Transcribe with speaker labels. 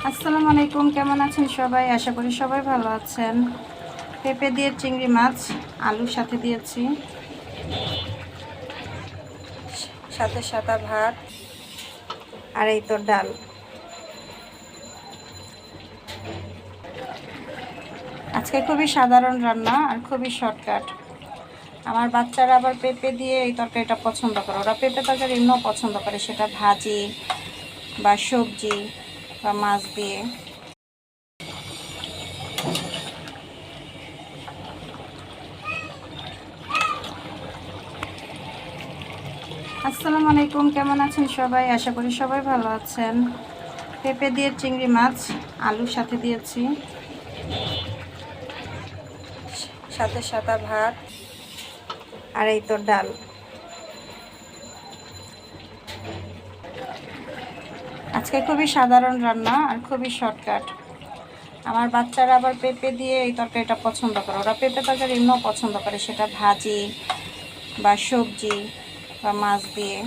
Speaker 1: আসসালামু আলাইকুম, কেমন আছেন সবাই? আশা করি সবাই ভালো আছেন। পেঁপে দিয়ে চিংড়ি মাছ আলুর সাথে দিয়েছি, সাথে সাদা ভাত আর এই তো ডাল। আজকে খুবই সাধারণ রান্না আর খুবই শর্টকাট। আমার বাচ্চারা আবার পেঁপে দিয়ে এই তরকারিটা পছন্দ করে, ওরা পেঁপে তরকারি এমনিও পছন্দ করে, সেটা ভাজি বা সবজি বা মাছ দিয়ে। আসসালামু আলাইকুম, কেমন আছেন সবাই? আশা করি সবাই ভালো আছেন। পেঁপে দিয়ে চিংড়ি মাছ আলুর সাথে দিয়েছি, সাথে সাদা ভাত আর এই তো ডাল। আজকে খুবই সাধারণ রান্না আর খুবই শর্টকাট। আমার বাচ্চারা আবার পেঁপে দিয়ে এই তরকারিটা পছন্দ করে, ওরা পেঁপে তরকারি এমনিও পছন্দ করে, সেটা ভাজি বা সবজি বা মাছ দিয়ে।